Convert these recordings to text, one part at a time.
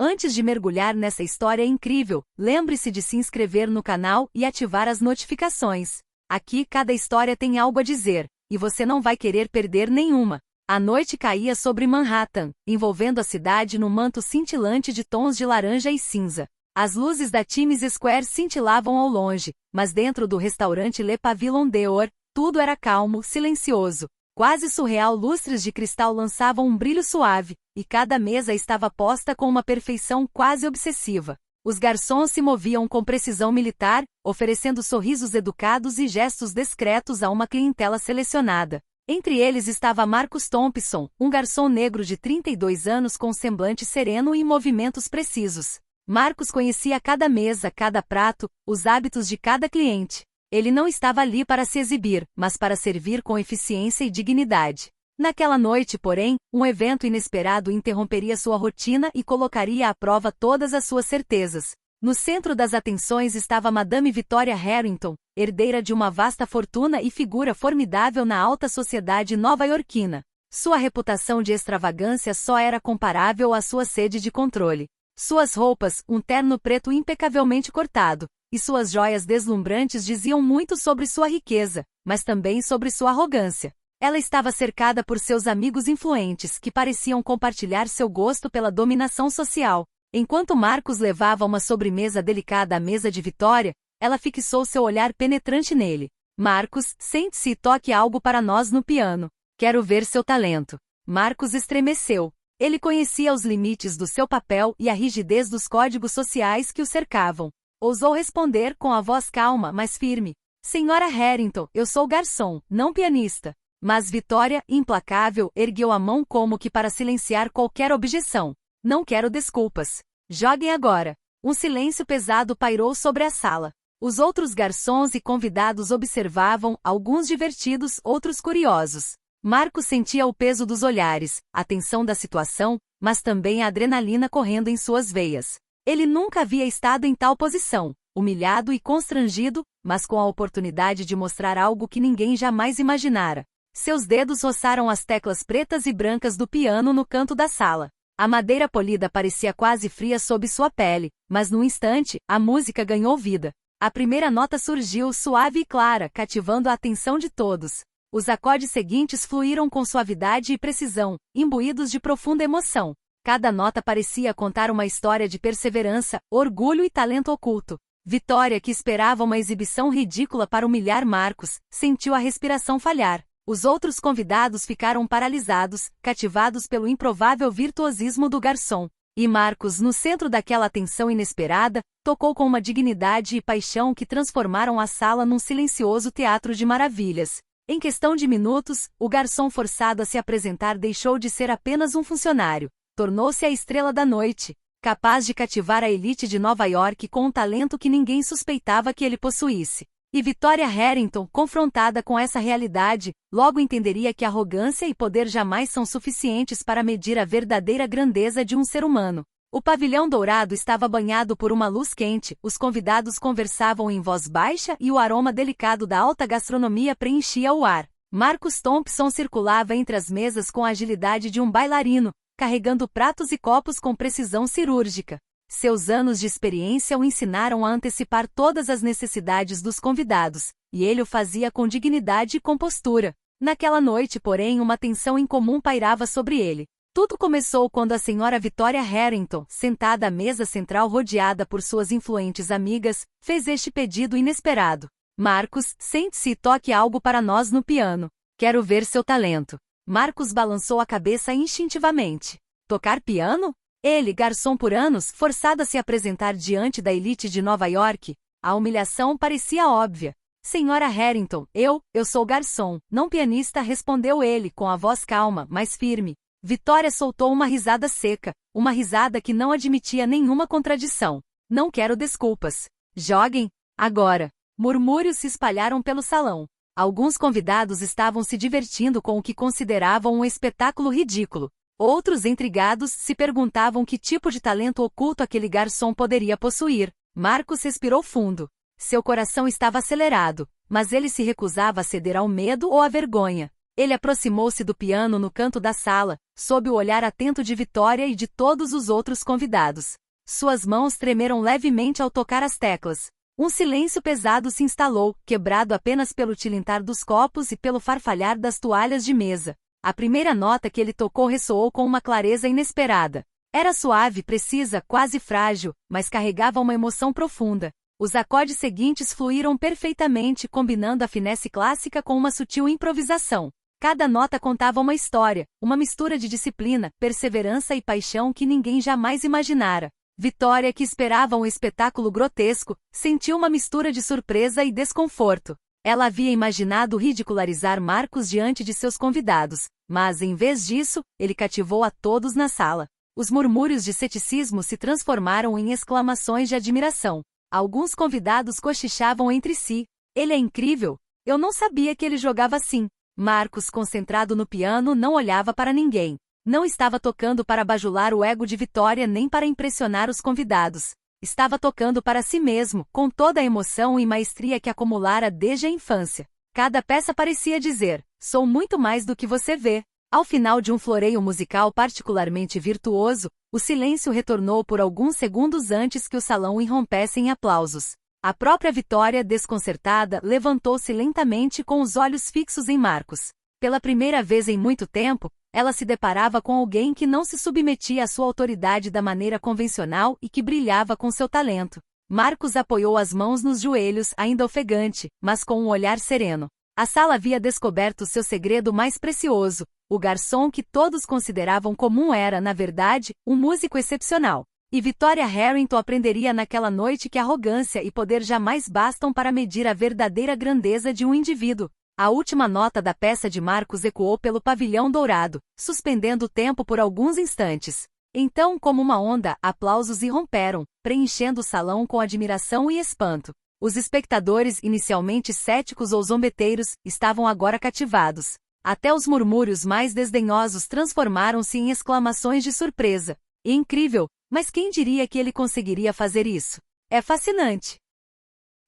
Antes de mergulhar nessa história incrível, lembre-se de se inscrever no canal e ativar as notificações. Aqui cada história tem algo a dizer, e você não vai querer perder nenhuma. A noite caía sobre Manhattan, envolvendo a cidade num manto cintilante de tons de laranja e cinza. As luzes da Times Square cintilavam ao longe, mas dentro do restaurante Le Pavillon d'Or, tudo era calmo, silencioso. Quase surreal, lustres de cristal lançavam um brilho suave, e cada mesa estava posta com uma perfeição quase obsessiva. Os garçons se moviam com precisão militar, oferecendo sorrisos educados e gestos discretos a uma clientela selecionada. Entre eles estava Marcus Thompson, um garçom negro de 32 anos com semblante sereno e movimentos precisos. Marcus conhecia cada mesa, cada prato, os hábitos de cada cliente. Ele não estava ali para se exibir, mas para servir com eficiência e dignidade. Naquela noite, porém, um evento inesperado interromperia sua rotina e colocaria à prova todas as suas certezas. No centro das atenções estava Madame Victoria Harrington, herdeira de uma vasta fortuna e figura formidável na alta sociedade nova-iorquina. Sua reputação de extravagância só era comparável à sua sede de controle. Suas roupas, um terno preto impecavelmente cortado, e suas joias deslumbrantes diziam muito sobre sua riqueza, mas também sobre sua arrogância. Ela estava cercada por seus amigos influentes que pareciam compartilhar seu gosto pela dominação social. Enquanto Marcus levava uma sobremesa delicada à mesa de Victoria, ela fixou seu olhar penetrante nele. Marcus, sente-se e toque algo para nós no piano. Quero ver seu talento. Marcus estremeceu. Ele conhecia os limites do seu papel e a rigidez dos códigos sociais que o cercavam. Ousou responder com a voz calma, mas firme. Senhora Harrington, eu sou garçom, não pianista. Mas Victoria, implacável, ergueu a mão como que para silenciar qualquer objeção. Não quero desculpas. Joguem agora. Um silêncio pesado pairou sobre a sala. Os outros garçons e convidados observavam, alguns divertidos, outros curiosos. Marcos sentia o peso dos olhares, a tensão da situação, mas também a adrenalina correndo em suas veias. Ele nunca havia estado em tal posição, humilhado e constrangido, mas com a oportunidade de mostrar algo que ninguém jamais imaginara. Seus dedos roçaram as teclas pretas e brancas do piano no canto da sala. A madeira polida parecia quase fria sob sua pele, mas num instante, a música ganhou vida. A primeira nota surgiu suave e clara, cativando a atenção de todos. Os acordes seguintes fluíram com suavidade e precisão, imbuídos de profunda emoção. Cada nota parecia contar uma história de perseverança, orgulho e talento oculto. Victoria, que esperava uma exibição ridícula para humilhar Marcus, sentiu a respiração falhar. Os outros convidados ficaram paralisados, cativados pelo improvável virtuosismo do garçom. E Marcus, no centro daquela atenção inesperada, tocou com uma dignidade e paixão que transformaram a sala num silencioso teatro de maravilhas. Em questão de minutos, o garçom forçado a se apresentar deixou de ser apenas um funcionário. Tornou-se a estrela da noite, capaz de cativar a elite de Nova York com um talento que ninguém suspeitava que ele possuísse. E Victoria Harrington, confrontada com essa realidade, logo entenderia que arrogância e poder jamais são suficientes para medir a verdadeira grandeza de um ser humano. O pavilhão dourado estava banhado por uma luz quente, os convidados conversavam em voz baixa e o aroma delicado da alta gastronomia preenchia o ar. Marcus Thompson circulava entre as mesas com a agilidade de um bailarino, carregando pratos e copos com precisão cirúrgica. Seus anos de experiência o ensinaram a antecipar todas as necessidades dos convidados, e ele o fazia com dignidade e compostura. Naquela noite, porém, uma tensão incomum pairava sobre ele. Tudo começou quando a senhora Victoria Harrington, sentada à mesa central rodeada por suas influentes amigas, fez este pedido inesperado. Marcus, sente-se e toque algo para nós no piano. Quero ver seu talento. Marcus balançou a cabeça instintivamente. Tocar piano? Ele, garçom por anos, forçado a se apresentar diante da elite de Nova York, a humilhação parecia óbvia. Senhora Harrington, eu sou garçom, não pianista, respondeu ele com a voz calma, mas firme. Victoria soltou uma risada seca, uma risada que não admitia nenhuma contradição. Não quero desculpas. Joguem, agora. Murmúrios se espalharam pelo salão. Alguns convidados estavam se divertindo com o que consideravam um espetáculo ridículo. Outros, intrigados, se perguntavam que tipo de talento oculto aquele garçom poderia possuir. Marcus respirou fundo. Seu coração estava acelerado, mas ele se recusava a ceder ao medo ou à vergonha. Ele aproximou-se do piano no canto da sala, sob o olhar atento de Vitória e de todos os outros convidados. Suas mãos tremeram levemente ao tocar as teclas. Um silêncio pesado se instalou, quebrado apenas pelo tilintar dos copos e pelo farfalhar das toalhas de mesa. A primeira nota que ele tocou ressoou com uma clareza inesperada. Era suave, precisa, quase frágil, mas carregava uma emoção profunda. Os acordes seguintes fluíram perfeitamente, combinando a finesse clássica com uma sutil improvisação. Cada nota contava uma história, uma mistura de disciplina, perseverança e paixão que ninguém jamais imaginara. Vitória, que esperava um espetáculo grotesco, sentiu uma mistura de surpresa e desconforto. Ela havia imaginado ridicularizar Marcos diante de seus convidados, mas, em vez disso, ele cativou a todos na sala. Os murmúrios de ceticismo se transformaram em exclamações de admiração. Alguns convidados cochichavam entre si. Ele é incrível! Eu não sabia que ele jogava assim. Marcos, concentrado no piano, não olhava para ninguém. Não estava tocando para bajular o ego de Vitória nem para impressionar os convidados. Estava tocando para si mesmo, com toda a emoção e maestria que acumulara desde a infância. Cada peça parecia dizer: sou muito mais do que você vê. Ao final de um floreio musical particularmente virtuoso, o silêncio retornou por alguns segundos antes que o salão irrompesse em aplausos. A própria Vitória, desconcertada, levantou-se lentamente com os olhos fixos em Marcos. Pela primeira vez em muito tempo, ela se deparava com alguém que não se submetia à sua autoridade da maneira convencional e que brilhava com seu talento. Marcos apoiou as mãos nos joelhos, ainda ofegante, mas com um olhar sereno. A sala havia descoberto seu segredo mais precioso. O garçom que todos consideravam comum era, na verdade, um músico excepcional. E Vitória Harrington aprenderia naquela noite que arrogância e poder jamais bastam para medir a verdadeira grandeza de um indivíduo. A última nota da peça de Marcos ecoou pelo pavilhão dourado, suspendendo o tempo por alguns instantes. Então, como uma onda, aplausos irromperam, preenchendo o salão com admiração e espanto. Os espectadores, inicialmente céticos ou zombeteiros, estavam agora cativados. Até os murmúrios mais desdenhosos transformaram-se em exclamações de surpresa. Incrível! Mas quem diria que ele conseguiria fazer isso? É fascinante!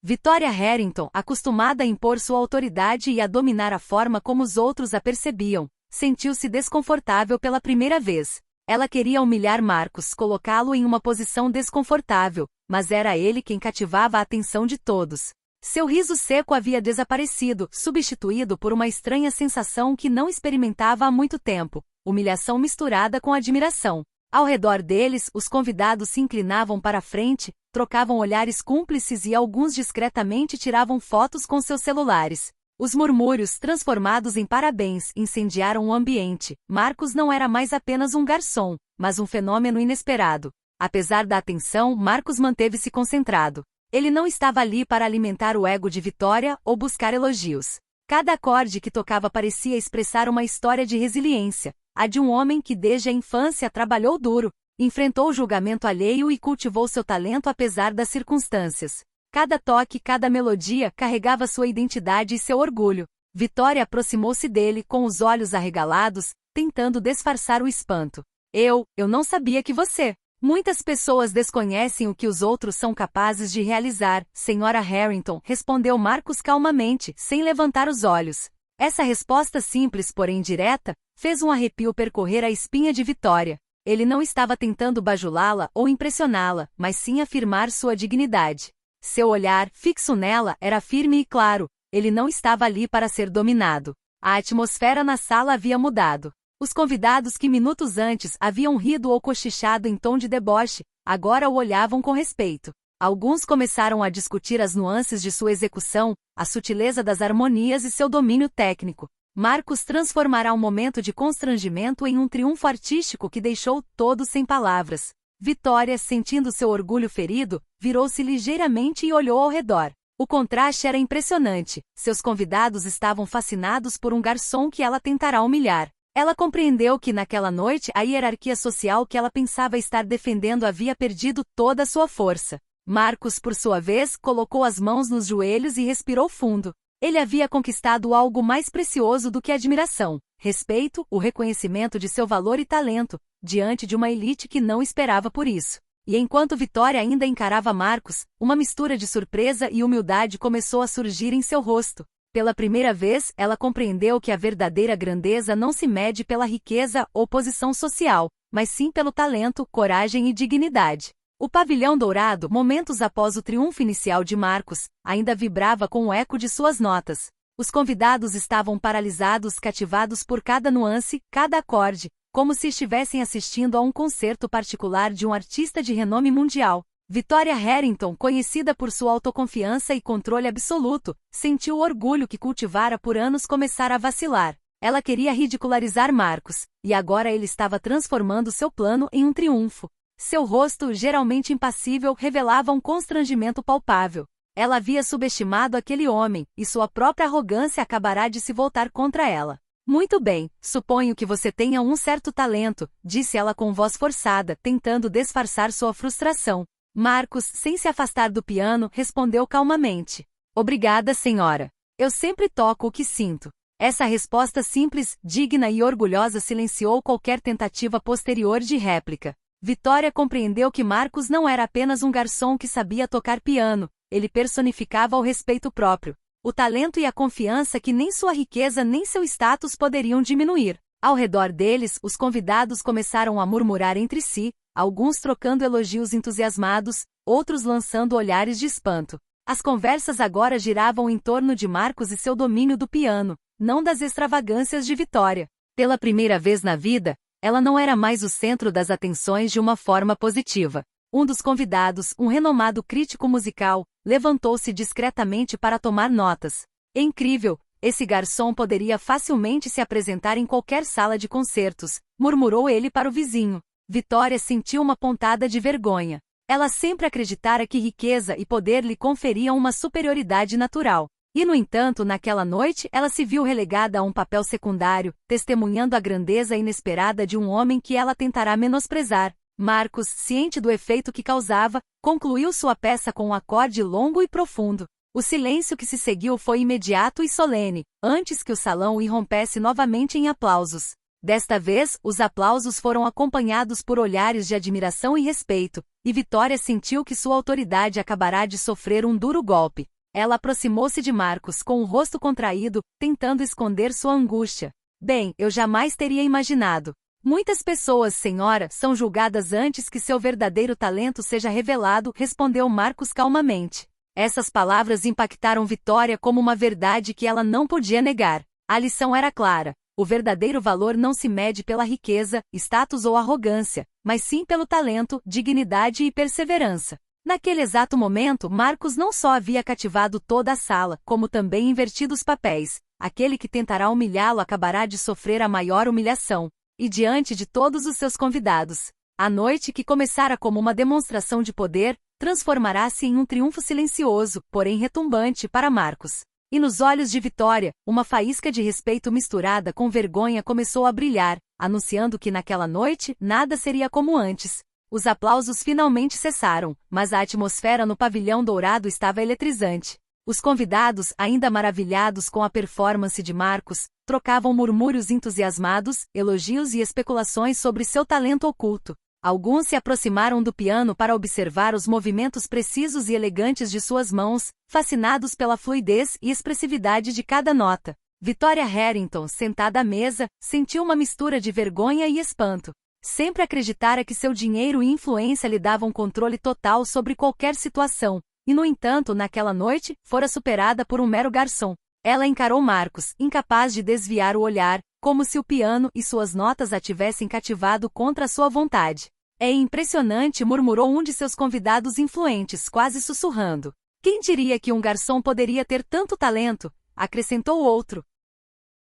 Vitória Harrington, acostumada a impor sua autoridade e a dominar a forma como os outros a percebiam, sentiu-se desconfortável pela primeira vez. Ela queria humilhar Marcos, colocá-lo em uma posição desconfortável, mas era ele quem cativava a atenção de todos. Seu riso seco havia desaparecido, substituído por uma estranha sensação que não experimentava há muito tempo, humilhação misturada com admiração. Ao redor deles, os convidados se inclinavam para a frente, trocavam olhares cúmplices e alguns discretamente tiravam fotos com seus celulares. Os murmúrios, transformados em parabéns, incendiaram o ambiente. Marcos não era mais apenas um garçom, mas um fenômeno inesperado. Apesar da atenção, Marcos manteve-se concentrado. Ele não estava ali para alimentar o ego de Vitória ou buscar elogios. Cada acorde que tocava parecia expressar uma história de resiliência, a de um homem que desde a infância trabalhou duro, enfrentou o julgamento alheio e cultivou seu talento apesar das circunstâncias. Cada toque, cada melodia carregava sua identidade e seu orgulho. Vitória aproximou-se dele com os olhos arregalados, tentando disfarçar o espanto. Eu não sabia que você... Muitas pessoas desconhecem o que os outros são capazes de realizar, Sra. Harrington, respondeu Marcos calmamente, sem levantar os olhos. Essa resposta simples, porém direta, fez um arrepio percorrer a espinha de Vitória. Ele não estava tentando bajulá-la ou impressioná-la, mas sim afirmar sua dignidade. Seu olhar, fixo nela, era firme e claro. Ele não estava ali para ser dominado. A atmosfera na sala havia mudado. Os convidados que minutos antes haviam rido ou cochichado em tom de deboche, agora o olhavam com respeito. Alguns começaram a discutir as nuances de sua execução, a sutileza das harmonias e seu domínio técnico. Marcos transformará um momento de constrangimento em um triunfo artístico que deixou todos sem palavras. Vitória, sentindo seu orgulho ferido, virou-se ligeiramente e olhou ao redor. O contraste era impressionante. Seus convidados estavam fascinados por um garçom que ela tentará humilhar. Ela compreendeu que naquela noite a hierarquia social que ela pensava estar defendendo havia perdido toda a sua força. Marcos, por sua vez, colocou as mãos nos joelhos e respirou fundo. Ele havia conquistado algo mais precioso do que admiração, respeito, o reconhecimento de seu valor e talento, diante de uma elite que não esperava por isso. E enquanto Vitória ainda encarava Marcos, uma mistura de surpresa e humildade começou a surgir em seu rosto. Pela primeira vez, ela compreendeu que a verdadeira grandeza não se mede pela riqueza ou posição social, mas sim pelo talento, coragem e dignidade. O pavilhão dourado, momentos após o triunfo inicial de Marcos, ainda vibrava com o eco de suas notas. Os convidados estavam paralisados, cativados por cada nuance, cada acorde, como se estivessem assistindo a um concerto particular de um artista de renome mundial. Victoria Harrington, conhecida por sua autoconfiança e controle absoluto, sentiu o orgulho que cultivara por anos começar a vacilar. Ela queria ridicularizar Marcos, e agora ele estava transformando seu plano em um triunfo. Seu rosto, geralmente impassível, revelava um constrangimento palpável. Ela havia subestimado aquele homem, e sua própria arrogância acabará de se voltar contra ela. Muito bem, suponho que você tenha um certo talento, disse ela com voz forçada, tentando disfarçar sua frustração. Marcos, sem se afastar do piano, respondeu calmamente. Obrigada, senhora. Eu sempre toco o que sinto. Essa resposta simples, digna e orgulhosa silenciou qualquer tentativa posterior de réplica. Victoria compreendeu que Marcos não era apenas um garçom que sabia tocar piano, ele personificava o respeito próprio, o talento e a confiança que nem sua riqueza nem seu status poderiam diminuir. Ao redor deles, os convidados começaram a murmurar entre si, alguns trocando elogios entusiasmados, outros lançando olhares de espanto. As conversas agora giravam em torno de Marcos e seu domínio do piano, não das extravagâncias de Victoria. Pela primeira vez na vida, ela não era mais o centro das atenções de uma forma positiva. Um dos convidados, um renomado crítico musical, levantou-se discretamente para tomar notas. Incrível! Esse garçom poderia facilmente se apresentar em qualquer sala de concertos, murmurou ele para o vizinho. Victoria sentiu uma pontada de vergonha. Ela sempre acreditara que riqueza e poder lhe conferiam uma superioridade natural. E, no entanto, naquela noite, ela se viu relegada a um papel secundário, testemunhando a grandeza inesperada de um homem que ela tentará menosprezar. Marcos, ciente do efeito que causava, concluiu sua peça com um acorde longo e profundo. O silêncio que se seguiu foi imediato e solene, antes que o salão irrompesse novamente em aplausos. Desta vez, os aplausos foram acompanhados por olhares de admiração e respeito, e Victoria sentiu que sua autoridade acabará de sofrer um duro golpe. Ela aproximou-se de Marcos com o rosto contraído, tentando esconder sua angústia. Bem, eu jamais teria imaginado. Muitas pessoas, senhora, são julgadas antes que seu verdadeiro talento seja revelado, respondeu Marcos calmamente. Essas palavras impactaram Victoria como uma verdade que ela não podia negar. A lição era clara. O verdadeiro valor não se mede pela riqueza, status ou arrogância, mas sim pelo talento, dignidade e perseverança. Naquele exato momento, Marcos não só havia cativado toda a sala, como também invertido os papéis. Aquele que tentará humilhá-lo acabará de sofrer a maior humilhação. E diante de todos os seus convidados, a noite que começara como uma demonstração de poder, transformará-se em um triunfo silencioso, porém retumbante, para Marcos. E nos olhos de Victoria, uma faísca de respeito misturada com vergonha começou a brilhar, anunciando que naquela noite, nada seria como antes. Os aplausos finalmente cessaram, mas a atmosfera no pavilhão dourado estava eletrizante. Os convidados, ainda maravilhados com a performance de Marcos, trocavam murmúrios entusiasmados, elogios e especulações sobre seu talento oculto. Alguns se aproximaram do piano para observar os movimentos precisos e elegantes de suas mãos, fascinados pela fluidez e expressividade de cada nota. Victoria Harrington, sentada à mesa, sentiu uma mistura de vergonha e espanto. Sempre acreditara que seu dinheiro e influência lhe davam controle total sobre qualquer situação, e no entanto, naquela noite, fora superada por um mero garçom. Ela encarou Marcos, incapaz de desviar o olhar, como se o piano e suas notas a tivessem cativado contra a sua vontade. É impressionante, murmurou um de seus convidados influentes, quase sussurrando. Quem diria que um garçom poderia ter tanto talento? Acrescentou outro.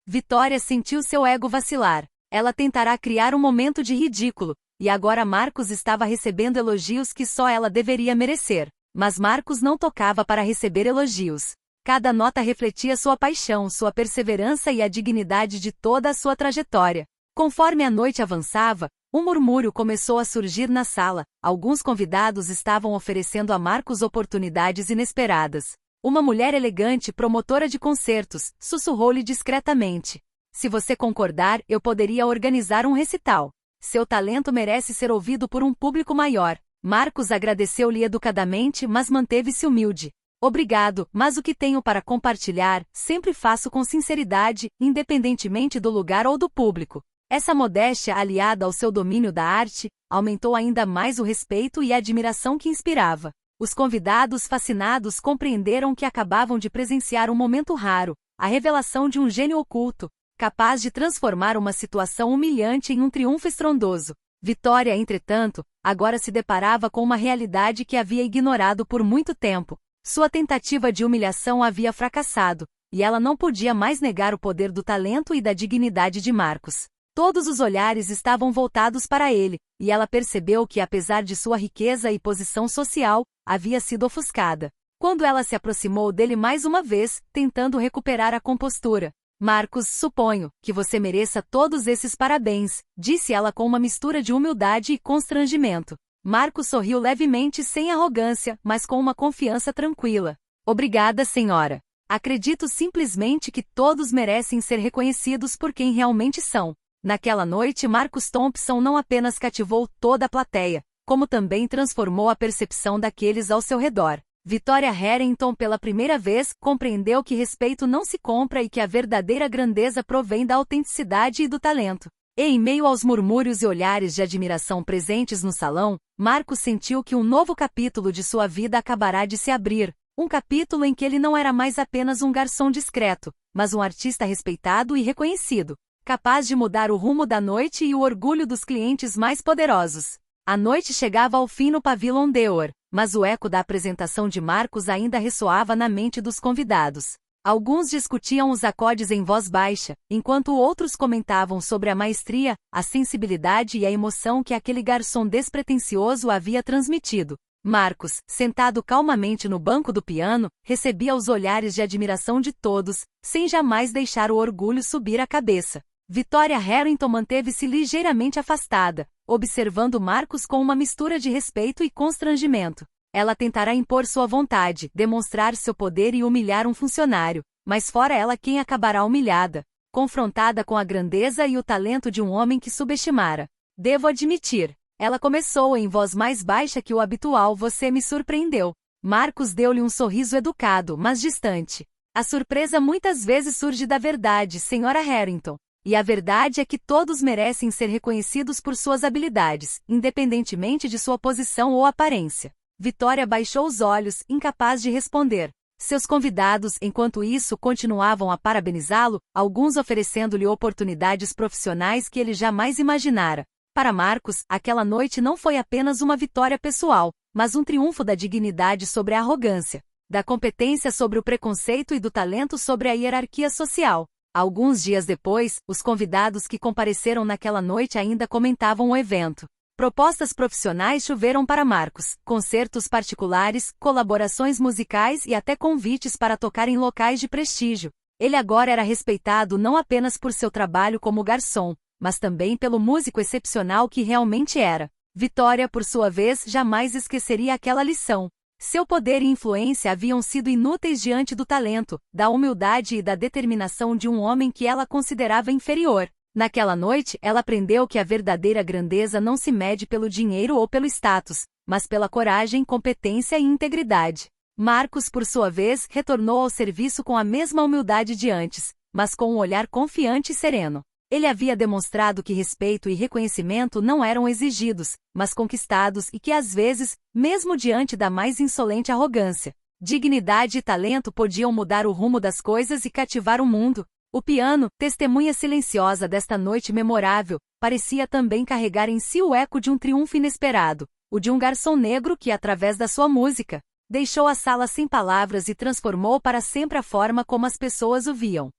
Victoria sentiu seu ego vacilar. Ela tentará criar um momento de ridículo, e agora Marcos estava recebendo elogios que só ela deveria merecer. Mas Marcos não tocava para receber elogios. Cada nota refletia sua paixão, sua perseverança e a dignidade de toda a sua trajetória. Conforme a noite avançava, um murmúrio começou a surgir na sala. Alguns convidados estavam oferecendo a Marcos oportunidades inesperadas. Uma mulher elegante, promotora de concertos, sussurrou-lhe discretamente. Se você concordar, eu poderia organizar um recital. Seu talento merece ser ouvido por um público maior. Marcos agradeceu-lhe educadamente, mas manteve-se humilde. Obrigado, mas o que tenho para compartilhar, sempre faço com sinceridade, independentemente do lugar ou do público. Essa modéstia, aliada ao seu domínio da arte, aumentou ainda mais o respeito e a admiração que inspirava. Os convidados fascinados compreenderam que acabavam de presenciar um momento raro, a revelação de um gênio oculto, capaz de transformar uma situação humilhante em um triunfo estrondoso. Vitória, entretanto, agora se deparava com uma realidade que havia ignorado por muito tempo. Sua tentativa de humilhação havia fracassado, e ela não podia mais negar o poder do talento e da dignidade de Marcos. Todos os olhares estavam voltados para ele, e ela percebeu que, apesar de sua riqueza e posição social, havia sido ofuscada. Quando ela se aproximou dele mais uma vez, tentando recuperar a compostura. Marcos, suponho que você mereça todos esses parabéns, disse ela com uma mistura de humildade e constrangimento. Marcos sorriu levemente sem arrogância, mas com uma confiança tranquila. Obrigada, senhora. Acredito simplesmente que todos merecem ser reconhecidos por quem realmente são. Naquela noite, Marcus Thompson não apenas cativou toda a plateia, como também transformou a percepção daqueles ao seu redor. Victoria Harrington, pela primeira vez, compreendeu que respeito não se compra e que a verdadeira grandeza provém da autenticidade e do talento. E em meio aos murmúrios e olhares de admiração presentes no salão, Marcos sentiu que um novo capítulo de sua vida acabará de se abrir, um capítulo em que ele não era mais apenas um garçom discreto, mas um artista respeitado e reconhecido, capaz de mudar o rumo da noite e o orgulho dos clientes mais poderosos. A noite chegava ao fim no Pavilion d'Or, mas o eco da apresentação de Marcos ainda ressoava na mente dos convidados. Alguns discutiam os acordes em voz baixa, enquanto outros comentavam sobre a maestria, a sensibilidade e a emoção que aquele garçom despretensioso havia transmitido. Marcos, sentado calmamente no banco do piano, recebia os olhares de admiração de todos, sem jamais deixar o orgulho subir a cabeça. Victoria Harrington manteve-se ligeiramente afastada, observando Marcos com uma mistura de respeito e constrangimento. Ela tentará impor sua vontade, demonstrar seu poder e humilhar um funcionário, mas fora ela quem acabará humilhada, confrontada com a grandeza e o talento de um homem que subestimara. Devo admitir, ela começou em voz mais baixa que o habitual. Você me surpreendeu. Marcos deu-lhe um sorriso educado, mas distante. A surpresa muitas vezes surge da verdade, Sra. Harrington. E a verdade é que todos merecem ser reconhecidos por suas habilidades, independentemente de sua posição ou aparência. Victoria baixou os olhos, incapaz de responder. Seus convidados, enquanto isso, continuavam a parabenizá-lo, alguns oferecendo-lhe oportunidades profissionais que ele jamais imaginara. Para Marcos, aquela noite não foi apenas uma vitória pessoal, mas um triunfo da dignidade sobre a arrogância, da competência sobre o preconceito e do talento sobre a hierarquia social. Alguns dias depois, os convidados que compareceram naquela noite ainda comentavam o evento. Propostas profissionais choveram para Marcos, concertos particulares, colaborações musicais e até convites para tocar em locais de prestígio. Ele agora era respeitado não apenas por seu trabalho como garçom, mas também pelo músico excepcional que realmente era. Victoria, por sua vez, jamais esqueceria aquela lição. Seu poder e influência haviam sido inúteis diante do talento, da humildade e da determinação de um homem que ela considerava inferior. Naquela noite, ela aprendeu que a verdadeira grandeza não se mede pelo dinheiro ou pelo status, mas pela coragem, competência e integridade. Marcos, por sua vez, retornou ao serviço com a mesma humildade de antes, mas com um olhar confiante e sereno. Ele havia demonstrado que respeito e reconhecimento não eram exigidos, mas conquistados e que às vezes, mesmo diante da mais insolente arrogância, dignidade e talento podiam mudar o rumo das coisas e cativar o mundo. O piano, testemunha silenciosa desta noite memorável, parecia também carregar em si o eco de um triunfo inesperado, o de um garçom negro que, através da sua música, deixou a sala sem palavras e transformou para sempre a forma como as pessoas o viam.